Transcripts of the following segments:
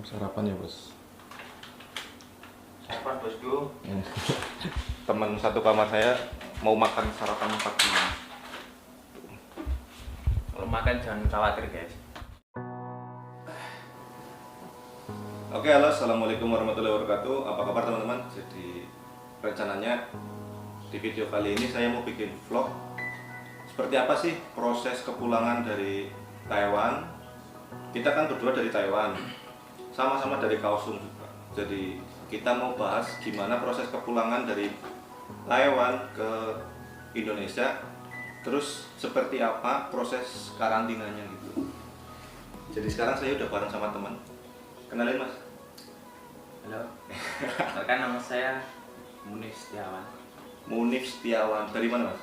Sarapan ya bos. Sarapan bosku. Teman satu kamar saya mau makan sarapan pagi. Kalau makan jangan khawatir guys. Oke, halo, assalamualaikum warahmatullahi wabarakatuh. Apa kabar teman-teman? Jadi rencananya di video kali ini saya mau bikin vlog. Seperti apa sih proses kepulangan dari Taiwan? Kita kan berdua dari Taiwan, sama-sama dari Kaohsiung juga. Jadi kita mau bahas gimana proses kepulangan dari Taiwan ke Indonesia. Terus seperti apa proses karantinanya gitu. Jadi sekarang saya udah bareng sama teman. Kenalin mas. Halo. Perkenalkan nama saya Munif Setiawan. Munif Setiawan. Dari mana mas?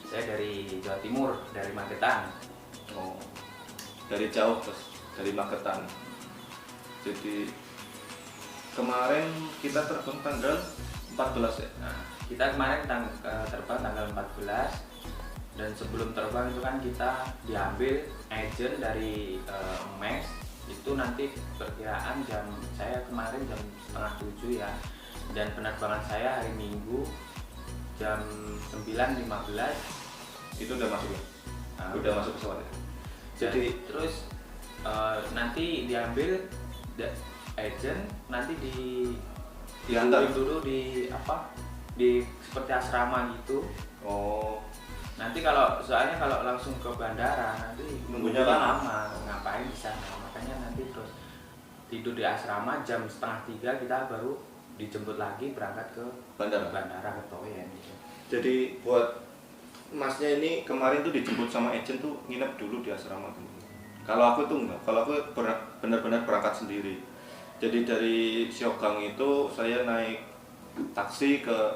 Saya dari Jawa Timur, dari Magetan. Oh, dari jauh mas, dari Magetan. Jadi kemarin kita terbang tanggal 14 ya. Nah, kita kemarin terbang tanggal 14 dan sebelum terbang itu kan kita diambil agent dari MEX. Itu nanti perkiraan saya kemarin jam setengah 7 ya, dan penerbangan saya hari Minggu jam 9.15 Itu udah masuk ya? Udah masuk pesawat ya? Jadi terus nanti diambil agent, nanti Diantar? dulu di seperti asrama gitu. Oh, Nanti soalnya kalau langsung ke bandara nanti Nunggunya lama, lama. ngapain di sana, makanya nanti terus tidur di asrama jam setengah 3 kita baru dijemput lagi berangkat ke bandara. ke Toyen gitu. Jadi buat masnya ini kemarin tuh dijemput sama agent tuh nginep dulu di asrama dulu. Kalau aku tuh enggak, kalau aku benar-benar berangkat sendiri. Jadi dari Siogang itu saya naik taksi ke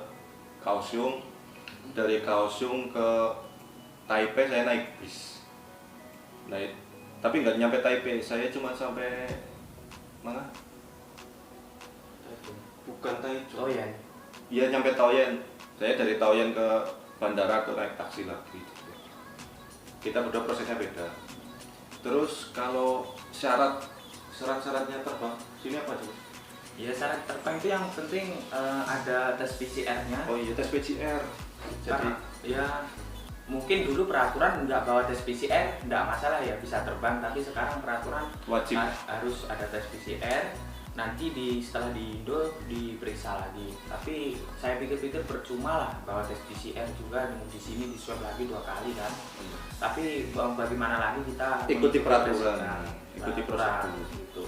Kaohsiung, dari Kaohsiung ke Taipei saya naik bis. Tapi nggak nyampe Taipei, saya cuma sampai mana? Bukan Taipei. Toyen. Iya nyampe Taoyen. Saya dari Taoyen ke bandara tuh naik taksi lagi. Kita berdua prosesnya beda. Terus kalau syarat-syaratnya terbang sini apa coba? Ya syarat terbang itu yang penting ada tes PCR-nya. Oh iya tes PCR. Jadi Ya mungkin dulu peraturan nggak bawa tes PCR nggak masalah ya, bisa terbang, tapi sekarang peraturan wajib. Harus ada tes PCR. Nanti setelah di Indo diperiksa lagi, tapi saya pikir-pikir percuma lah bawa tes PCR juga, di sini di swab lagi 2 kali kan. Tapi bagaimana lagi, kita Ikuti peraturan, ikuti peraturan prosedur. gitu.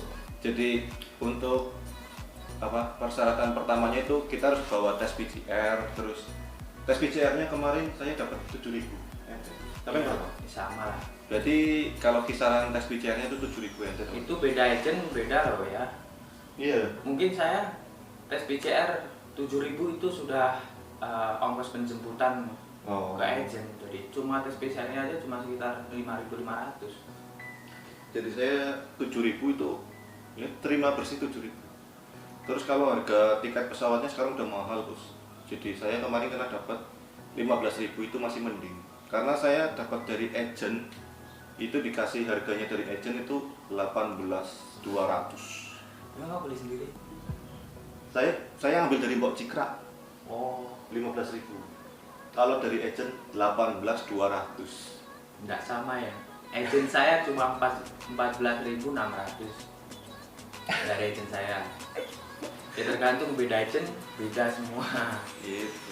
Jadi untuk persyaratan pertamanya itu kita harus bawa tes PCR. Terus tes PCR-nya kemarin saya dapat 7.000. Tapi Ya, berapa? sama lah. Berarti kalau kisaran tes PCR-nya itu 7.000 ya. Itu beda agent, beda loh ya. Iya. Mungkin saya tes PCR 7.000 itu sudah ongkos penjemputan Oh. ke agent. Jadi cuma tes PCR-nya aja cuma sekitar 5.500. Jadi saya 7.000 itu ya terima bersih 7.000. Terus kalau harga tiket pesawatnya sekarang udah mahal bos. Jadi saya kemarin kena dapat 15.000 itu masih mending. Karena saya dapat dari agent itu dikasih harganya dari agent itu 18.200. Emang nggak beli sendiri? Saya ambil dari Mbok Cikra Oh, 15.000. Kalau dari agent 18.200. nggak sama ya. Agent saya cuma 14.600 dari agent saya. Ya tergantung, beda agent beda semua. Gitu.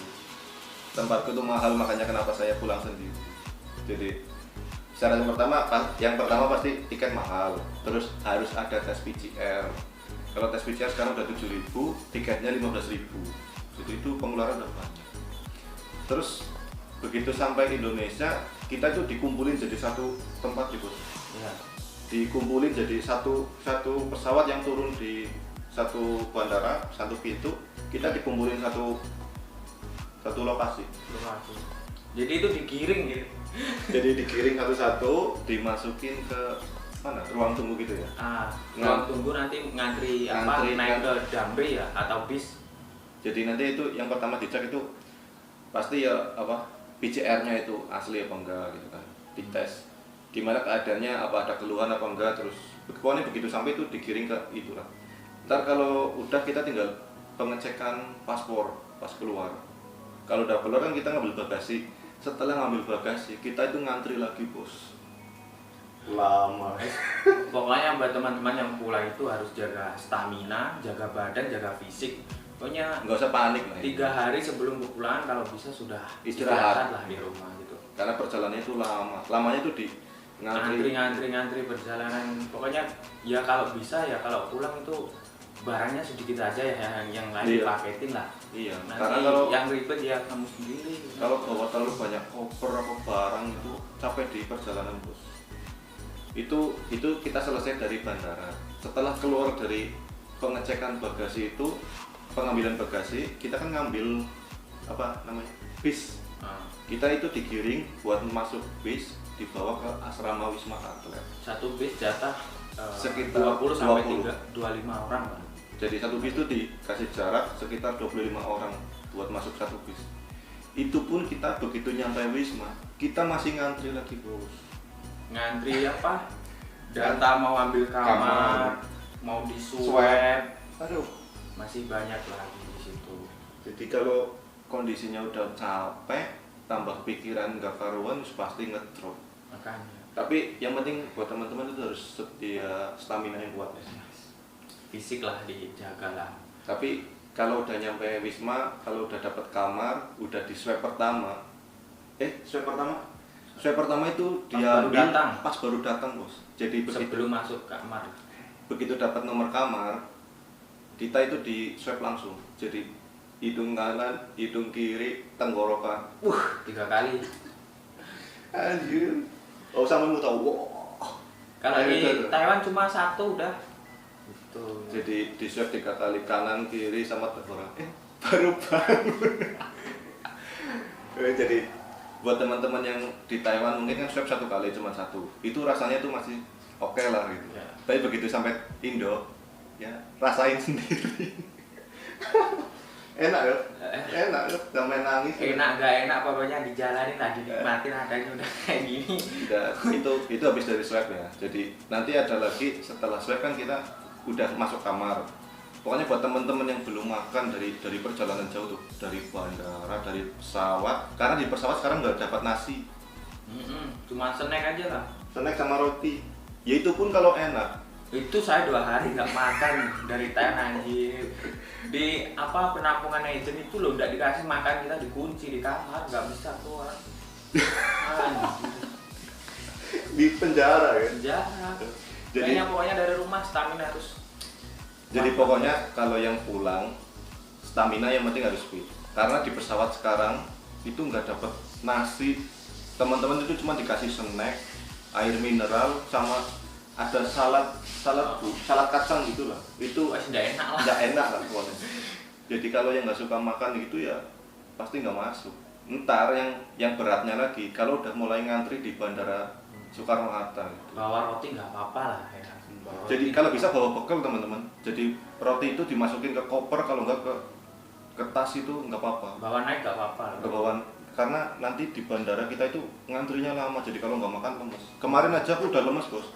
Tempatku tuh mahal, makanya kenapa saya pulang sendiri. Jadi syarat yang pertama pasti tiket mahal, terus harus ada tes PCR. Kalau tes PCR sekarang udah 7.000, tiketnya 15.000. Jadi itu pengeluaran udah banyak. Terus begitu sampai Indonesia, kita itu dikumpulin jadi satu tempat ya bos. Ya. Dikumpulin jadi satu pesawat yang turun di satu bandara, satu pintu, kita dikumpulin satu lokasi. Jadi itu digiring gitu. Jadi digiring satu-satu, dimasukin ke mana? Ruang tunggu gitu ya. Ruang tunggu nanti ngantri naik ke Damri ya atau bis. Jadi nanti itu yang pertama dicek itu pasti ya PCR-nya itu asli apa enggak gitu kan. Dites. Gimana keadaannya, apa ada keluhan apa enggak, terus pokoknya begitu sampai itu digiring ke itulah. Ntar kalau udah kita tinggal pengecekan paspor pas keluar. Kalau udah keluar kan kita ngambil bagasi. Setelah ngambil bagasi kita itu ngantri lagi bos. Lama. Pokoknya buat teman-teman yang pulang itu harus jaga stamina, jaga badan, jaga fisik. Pokoknya Nggak usah panik lah. 3 hari sebelum kepulangan kalau bisa sudah Istirahat. lah di rumah gitu. Karena perjalanannya itu lama. Lamanya itu di Ngantri perjalanan. Pokoknya ya kalau bisa ya kalau pulang itu barangnya sedikit aja ya yang lain Iya. dipaketin lah. Iya. Nanti Karena kalau yang ribet ya kamu sendiri. kalau bawa terlalu banyak koper apa barang itu capek di perjalanan bos. Itu kita selesai dari bandara. Setelah keluar dari pengecekan bagasi itu, pengambilan bagasi, kita kan ngambil apa namanya bis. Kita itu digiring buat masuk bis, dibawa ke asrama Wisma Atlet. Satu bis jatah Sekitar 20 sampai 20. 25 orang kan. Jadi satu bis itu dikasih jarak sekitar 25 orang buat masuk satu bis. Itu pun kita begitu nyampe Wisma, kita masih ngantri lagi bos. Ngantri apa? Data mau ambil kamar, mau di swab, Aduh. masih banyak lagi di situ. Jadi kalau kondisinya udah capek, tambah pikiran nggak karuan, pasti ngedrop. Makanya Tapi yang penting buat teman-teman itu harus sedia stamina yang kuat ya. fisik lah dijaga lah. Tapi kalau udah nyampe Wisma, kalau udah dapat kamar, udah di swab pertama. Swab pertama itu Pas dia baru datang. pas baru datang bos. Jadi Sebelum masuk kamar. begitu dapat nomor kamar, kita itu di swab langsung. Jadi hidung kanan, hidung kiri, tenggorokan. 3 kali. Anjir. Oh sama mau tahu. Wow. Kalau Ayo, di itu. Taiwan cuma 1 udah. Gitu. Jadi di swab 3 kali kanan, kiri sama tenggorokan. Baru bangun. Jadi buat teman-teman yang di Taiwan mungkin kan swab 1 kali cuma 1. Itu rasanya tuh masih oke lah gitu. Ya. Tapi begitu sampai Indo, ya rasain sendiri. Enak ya, enak ya, sampai nangis. Enak gak enak pokoknya dijalanin lah, dinikmatin adanya udah kayak gini. Udah, itu habis dari swab ya. Jadi nanti ada lagi setelah swab kan kita udah masuk kamar. Pokoknya buat teman-teman yang belum makan dari perjalanan jauh tuh, dari bandara, dari pesawat. Karena di pesawat sekarang nggak dapat nasi, Cuma snack aja lah. snack sama roti. Ya itu pun kalau enak. Itu saya 2 hari nggak makan dari Thailand anjir. Di apa penampungan agent itu loh nggak dikasih makan, kita dikunci di kamar nggak bisa keluar. Anjir. Di penjara ya. Penjara. Jadi- Kayaknya pokoknya dari rumah stamina harus. Jadi pokoknya kalau yang pulang stamina yang penting harus fit. Karena di pesawat sekarang itu nggak dapat nasi. Teman-teman itu cuma dikasih snack, air mineral sama ada salad kacang gitu lah. Itu Wah, nggak enak lah. nggak enak lah pokoknya. Jadi kalau yang nggak suka makan gitu ya pasti nggak masuk. Ntar yang beratnya lagi kalau udah mulai ngantri di bandara Soekarno Hatta. Gitu. Bawa roti nggak apa-apa lah ya. Bawa Jadi roti. kalau bisa bawa bekal teman-teman. Jadi roti itu dimasukin ke koper, kalau nggak ke tas itu nggak apa-apa. bawa naik nggak apa-apa. Ke bawah, karena nanti di bandara kita itu ngantrinya lama. Jadi kalau nggak makan lemes. Kemarin aja aku udah lemes bos.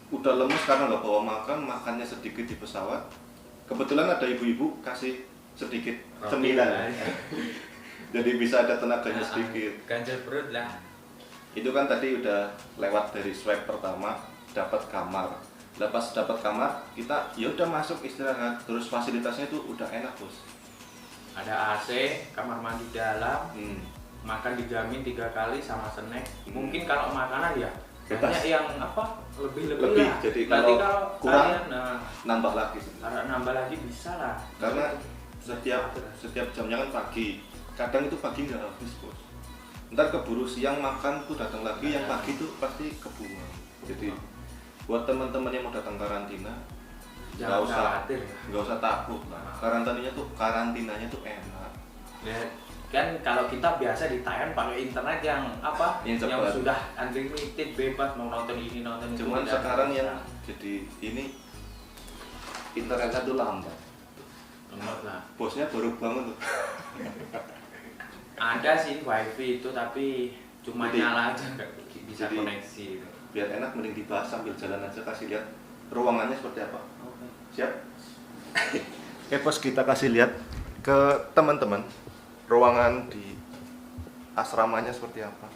Udah lemes karena nggak bawa makannya sedikit di pesawat. Kebetulan ada ibu-ibu kasih sedikit Roti cemilan. lah, ya. Jadi bisa ada tenaganya sedikit. Ganjel perut lah. Itu kan tadi udah lewat dari swab pertama, dapat kamar. Lepas dapat kamar, kita ya udah masuk istirahat. Terus fasilitasnya itu udah enak bos. Ada AC, kamar mandi dalam, Hmm. makan dijamin 3 kali sama snack. Hmm. Mungkin kalau makanan ya Bebas. banyak yang apa lebih Lebih, lah. jadi Nanti kalau kalau kurang, kalian Nambah lagi sebenarnya. kalau nambah lagi bisa lah. Karena setiap jamnya kan pagi. Kadang itu pagi nggak habis bos. Ntar keburu siang makan tuh datang lagi, yang pagi tuh pasti kebuang. Jadi buat teman-teman yang mau datang karantina, Jangan khawatir. nggak usah takut lah. Karantinanya tuh enak. Ya, kan kalau kita biasa di Thailand pakai internet yang apa? Yang yang cepat. sudah unlimited, bebas mau nonton ini nonton itu. Cuman tidak sekarang bisa. yang jadi ini internetnya tuh lambat. Lemot lah. Bosnya baru bangun tuh. Ada sih wifi itu tapi cuma Jadi- nyala aja nggak bisa jadi- koneksi. Biar enak mending dibahas sambil jalan aja, kasih lihat ruangannya seperti apa. Oke. Siap? Oke bos, kita kasih lihat ke teman-teman ruangan di asramanya seperti apa.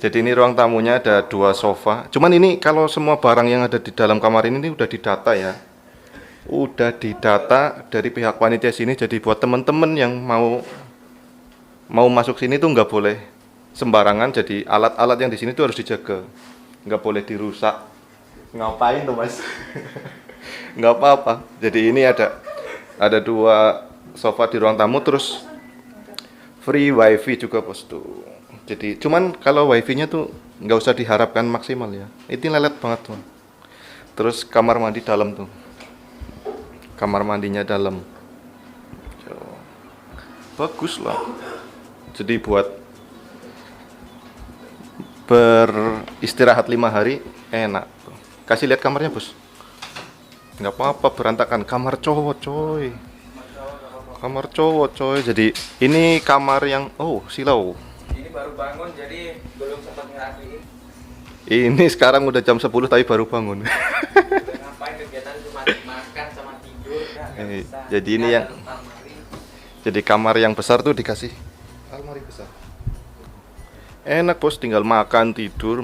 Jadi ini ruang tamunya, ada 2 sofa. Cuman ini kalau semua barang yang ada di dalam kamar ini udah didata ya. Udah didata dari pihak panitia sini. Jadi buat teman-teman yang mau masuk sini tuh nggak boleh sembarangan. Jadi alat-alat yang di sini tuh harus dijaga. Nggak boleh dirusak. Ngapain tuh mas? Nggak apa-apa. Jadi ini ada 2 sofa di ruang tamu, terus free wifi juga bos tuh. Jadi cuman kalau wifi-nya tuh nggak usah diharapkan maksimal ya. Ini lelet banget tuh. Terus kamar mandi dalam tuh. Kamar mandinya dalam. Bagus lah. Jadi buat beristirahat 5 hari enak tuh. Kasih lihat kamarnya bos. Nggak apa-apa berantakan. Kamar cowok coy. Kamar cowok coy. Jadi ini kamar yang silau. Ini baru bangun jadi belum sempat ngerapiin. Ini sekarang udah jam 10 tapi baru bangun. Udah ngapain kegiatan cuma makan sama tidur ya, nggak bisa. Jadi ini yang jadi kamar yang besar tuh dikasih almari besar. Enak bos, tinggal makan tidur,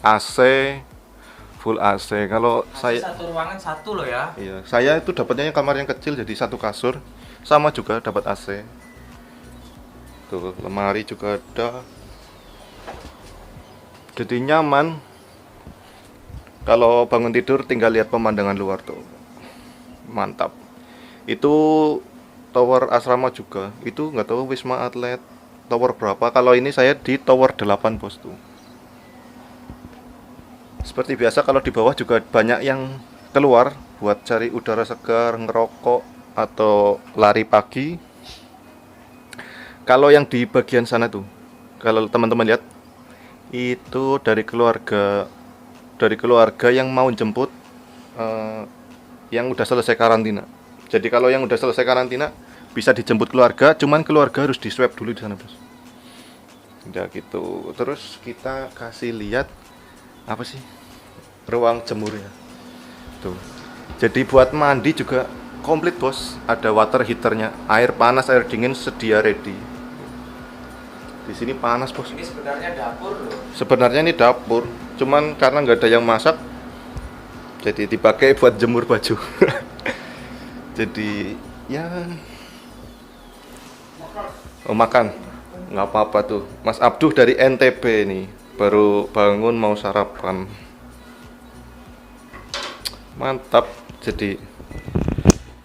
AC, full AC. Kalau saya satu ruangan satu loh ya. iya, saya itu dapatnya kamar yang kecil jadi 1 kasur, sama juga dapat AC. Tuh, lemari juga ada. Jadi nyaman. Kalau bangun tidur tinggal lihat pemandangan luar tuh. Mantap. Itu tower asrama juga. Itu nggak tahu Wisma Atlet tower berapa. Kalau ini saya di tower 8 bos tuh. Seperti biasa kalau di bawah juga banyak yang keluar buat cari udara segar, ngerokok atau lari pagi. Kalau yang di bagian sana tuh, kalau teman-teman lihat, itu dari keluarga yang mau jemput yang udah selesai karantina. Jadi kalau yang udah selesai karantina bisa dijemput keluarga, cuman keluarga harus di swab dulu di sana bos. Udah gitu. Terus kita kasih lihat apa sih, ruang jemurnya tuh. Jadi buat mandi juga komplit bos, ada water heaternya, air panas air dingin sedia ready. Di sini panas bos. Ini sebenarnya dapur loh. Sebenarnya ini dapur, cuman karena nggak ada yang masak, jadi dipakai buat jemur baju. Jadi ya, makan nggak apa-apa tuh. Mas Abduh dari NTB nih, baru bangun mau sarapan. Mantap. Jadi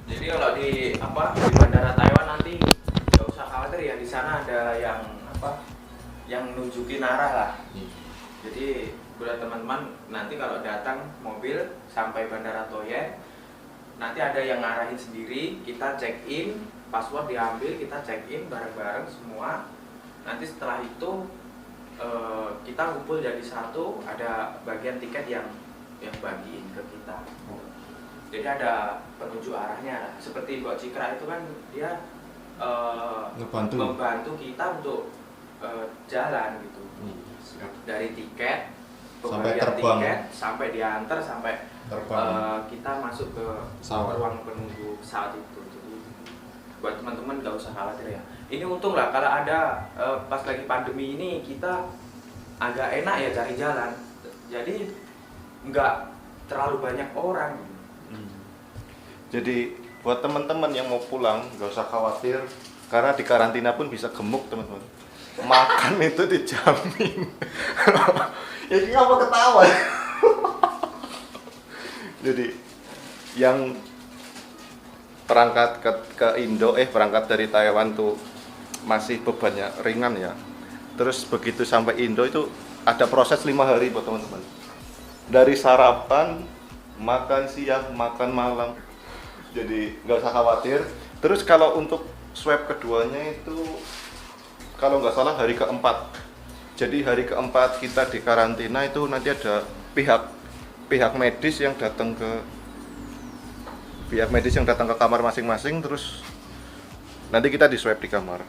kalau di Bandara Taiwan nanti nggak usah khawatir ya, di sana ada yang nunjukin arah lah. Jadi buat teman-teman nanti kalau datang mobil sampai Bandara Toyen, nanti ada yang ngarahin sendiri, kita check in, password diambil, kita check in bareng-bareng semua. Nanti setelah itu kita kumpul jadi satu, ada bagian tiket yang bagiin ke kita. Jadi ada penunjuk arahnya, seperti Mbak Cikra itu kan dia membantu kita untuk jalan gitu. Dari tiket, pembelian tiket, sampai diantar, sampai kita masuk ke ruang penunggu saat itu. Jadi buat teman-teman nggak usah khawatir ya. Ini untung lah kalau ada pas lagi pandemi ini kita agak enak ya cari jalan. Jadi nggak terlalu banyak orang. Jadi buat teman-teman yang mau pulang nggak usah khawatir, karena di karantina pun bisa gemuk teman-teman. Makan itu dijamin. Ya ini apa ketawa? Jadi yang berangkat berangkat dari Taiwan tuh masih bebannya ringan ya. Terus begitu sampai Indo itu ada proses 5 hari buat teman-teman. Dari sarapan, makan siang, makan malam. Jadi nggak usah khawatir. Terus kalau untuk swab keduanya itu kalau nggak salah hari keempat. Jadi hari keempat kita di karantina itu nanti ada pihak medis yang datang ke kamar masing-masing, terus nanti kita di swab di kamar.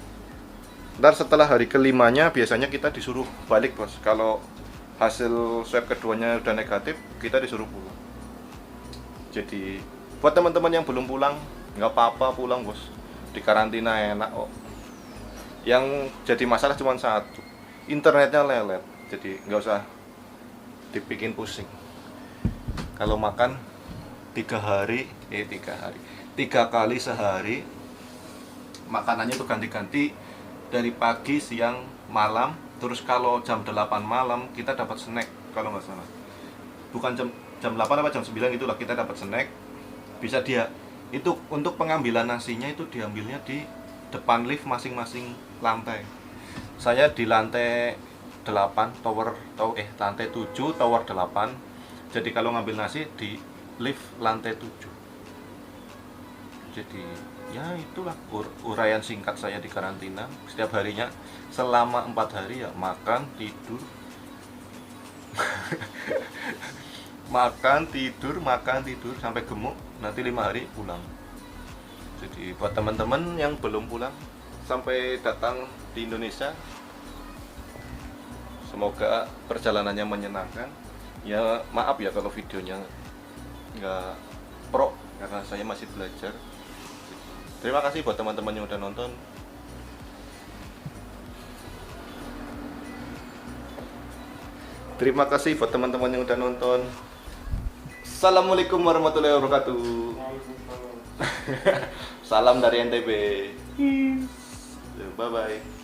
Ntar setelah hari kelimanya biasanya kita disuruh balik bos. Kalau hasil swab keduanya udah negatif, kita disuruh pulang. Jadi buat teman-teman yang belum pulang, nggak apa-apa pulang bos, di karantina enak kok. Yang jadi masalah cuma satu, internetnya lelet, jadi nggak usah dibikin pusing. Kalau makan 3 kali sehari, makanannya itu ganti-ganti dari pagi, siang, malam. Terus kalau jam 8 malam kita dapat snack kalau nggak salah. Bukan jam 8 apa jam 9 itulah kita dapat snack. Bisa dia itu untuk pengambilan nasinya itu diambilnya di depan lift masing-masing lantai. Saya di lantai 8 lantai 7 tower 8. Jadi kalau ngambil nasi di lift lantai 7. Jadi ya itulah uraian singkat saya di karantina. Setiap harinya selama 4 hari ya makan tidur makan tidur sampai gemuk, nanti 5 hari pulang. Jadi buat teman-teman yang belum pulang sampai datang di Indonesia, semoga perjalanannya menyenangkan. Ya maaf ya kalau videonya nggak pro karena saya masih belajar. Terima kasih buat teman-teman yang udah nonton. Terima kasih buat teman-teman yang udah nonton. Assalamualaikum warahmatullahi wabarakatuh. Salam dari NTB. Bye bye.